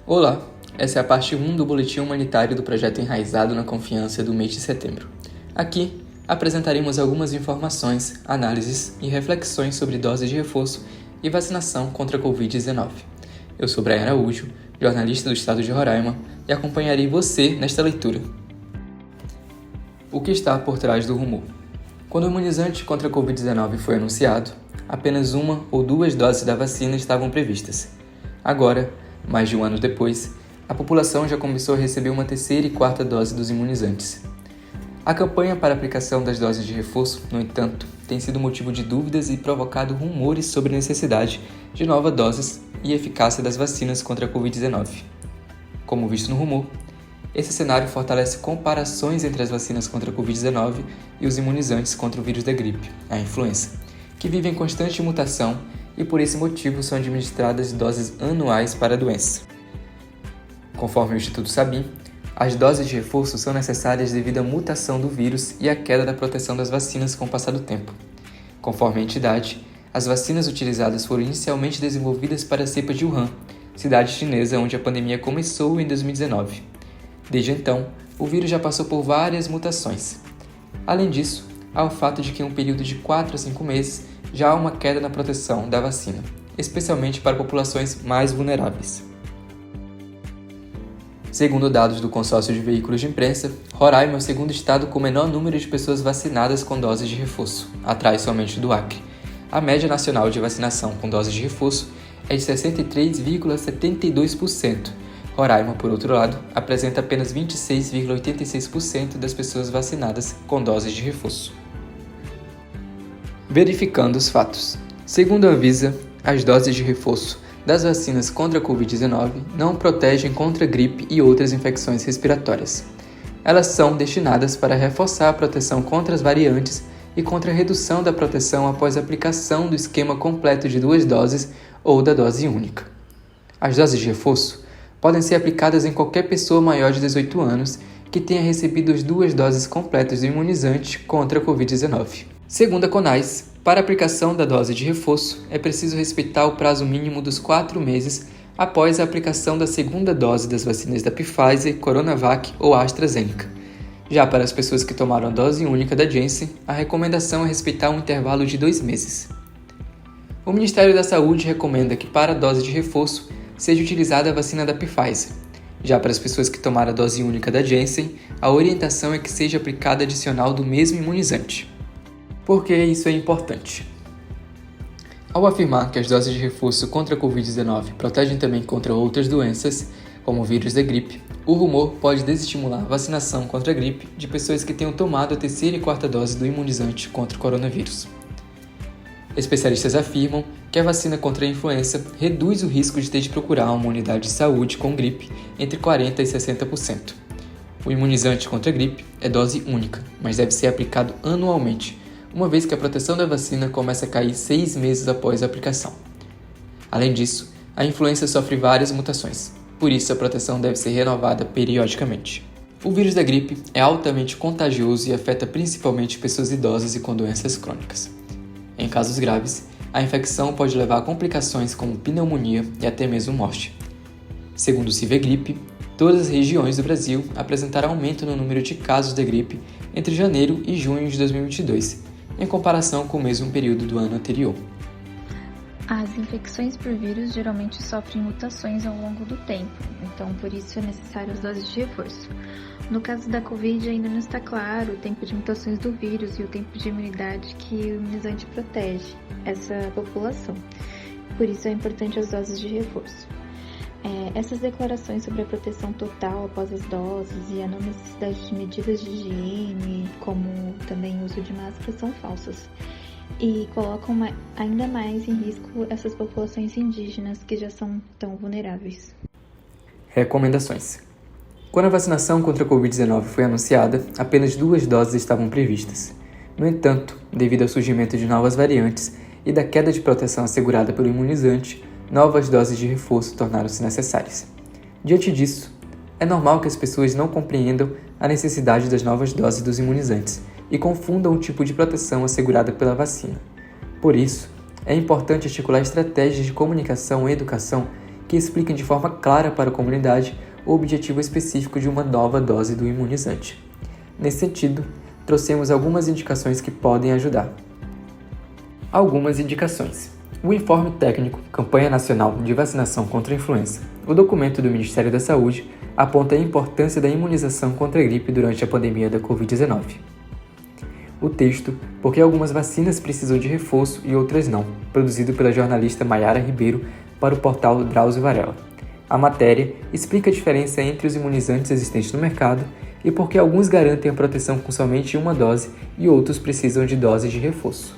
Olá, essa é a parte 1 do boletim humanitário do projeto Enraizado na Confiança do mês de setembro. Aqui, apresentaremos algumas informações, análises e reflexões sobre doses de reforço e vacinação contra a Covid-19. Eu sou Brian Araújo, jornalista do estado de Roraima, e acompanharei você nesta leitura. O que está por trás do rumor? Quando o imunizante contra a Covid-19 foi anunciado, apenas 1 ou 2 doses da vacina estavam previstas. Agora, mais de um ano depois, a população já começou a receber uma 3ª e 4ª dose dos imunizantes. A campanha para a aplicação das doses de reforço, no entanto, tem sido motivo de dúvidas e provocado rumores sobre a necessidade de novas doses e eficácia das vacinas contra a Covid-19. Como visto no rumor, esse cenário fortalece comparações entre as vacinas contra a Covid-19 e os imunizantes contra o vírus da gripe, a influenza, que vivem em constante mutação e por esse motivo são administradas doses anuais para a doença. Conforme o Instituto Sabin, as doses de reforço são necessárias devido à mutação do vírus e à queda da proteção das vacinas com o passar do tempo. Conforme a entidade, as vacinas utilizadas foram inicialmente desenvolvidas para a cepa de Wuhan, cidade chinesa onde a pandemia começou em 2019. Desde então, o vírus já passou por várias mutações. Além disso, há o fato de que em um período de 4 a 5 meses já há uma queda na proteção da vacina, especialmente para populações mais vulneráveis. Segundo dados do consórcio de veículos de imprensa, Roraima é o segundo estado com o menor número de pessoas vacinadas com doses de reforço, atrás somente do Acre. A média nacional de vacinação com doses de reforço é de 63,72%. Roraima, por outro lado, apresenta apenas 26,86% das pessoas vacinadas com doses de reforço. Verificando os fatos. Segundo a Anvisa, as doses de reforço das vacinas contra a Covid-19 não protegem contra a gripe e outras infecções respiratórias. Elas são destinadas para reforçar a proteção contra as variantes e contra a redução da proteção após a aplicação do esquema completo de 2 doses ou da dose única. As doses de reforço podem ser aplicadas em qualquer pessoa maior de 18 anos que tenha recebido as 2 doses completas do imunizante contra a Covid-19. Segundo a CONAS, para a aplicação da dose de reforço, é preciso respeitar o prazo mínimo dos 4 meses após a aplicação da 2ª dose das vacinas da Pfizer, Coronavac ou AstraZeneca. Já para as pessoas que tomaram a dose única da Janssen, a recomendação é respeitar um intervalo de 2 meses. O Ministério da Saúde recomenda que para a dose de reforço seja utilizada a vacina da Pfizer. Já para as pessoas que tomaram a dose única da Janssen, a orientação é que seja aplicada adicional do mesmo imunizante. Por que isso é importante? Ao afirmar que as doses de reforço contra a Covid-19 protegem também contra outras doenças, como o vírus da gripe, o rumor pode desestimular a vacinação contra a gripe de pessoas que tenham tomado a 3ª e 4ª dose do imunizante contra o coronavírus. Especialistas afirmam que a vacina contra a influenza reduz o risco de ter de procurar uma unidade de saúde com gripe entre 40% e 60%. O imunizante contra a gripe é dose única, mas deve ser aplicado anualmente, uma vez que a proteção da vacina começa a cair 6 meses após a aplicação. Além disso, a influenza sofre várias mutações, por isso a proteção deve ser renovada periodicamente. O vírus da gripe é altamente contagioso e afeta principalmente pessoas idosas e com doenças crônicas. Em casos graves, a infecção pode levar a complicações como pneumonia e até mesmo morte. Segundo o CIVEGripe, todas as regiões do Brasil apresentaram aumento no número de casos da gripe entre janeiro e junho de 2022, em comparação com o mesmo período do ano anterior. As infecções por vírus geralmente sofrem mutações ao longo do tempo, então por isso é necessário as doses de reforço. No caso da Covid ainda não está claro o tempo de mutações do vírus e o tempo de imunidade que o imunizante protege essa população. Por isso é importante as doses de reforço. Essas declarações sobre a proteção total após as doses e a não necessidade de medidas de higiene, como também o uso de máscara, são falsas e colocam ainda mais em risco essas populações indígenas que já são tão vulneráveis. Recomendações. Quando a vacinação contra a Covid-19 foi anunciada, apenas 2 doses estavam previstas. No entanto, devido ao surgimento de novas variantes e da queda de proteção assegurada pelo imunizante, novas doses de reforço tornaram-se necessárias. Diante disso, é normal que as pessoas não compreendam a necessidade das novas doses dos imunizantes e confundam o tipo de proteção assegurada pela vacina. Por isso, é importante articular estratégias de comunicação e educação que expliquem de forma clara para a comunidade o objetivo específico de uma nova dose do imunizante. Nesse sentido, trouxemos algumas indicações que podem ajudar. Algumas indicações. O Informe Técnico Campanha Nacional de Vacinação contra a Influenza, o documento do Ministério da Saúde, aponta a importância da imunização contra a gripe durante a pandemia da Covid-19. O texto, Porque algumas vacinas precisam de reforço e outras não, produzido pela jornalista Maiara Ribeiro para o portal Drauzio Varela. A matéria explica a diferença entre os imunizantes existentes no mercado e por que alguns garantem a proteção com somente uma dose e outros precisam de doses de reforço.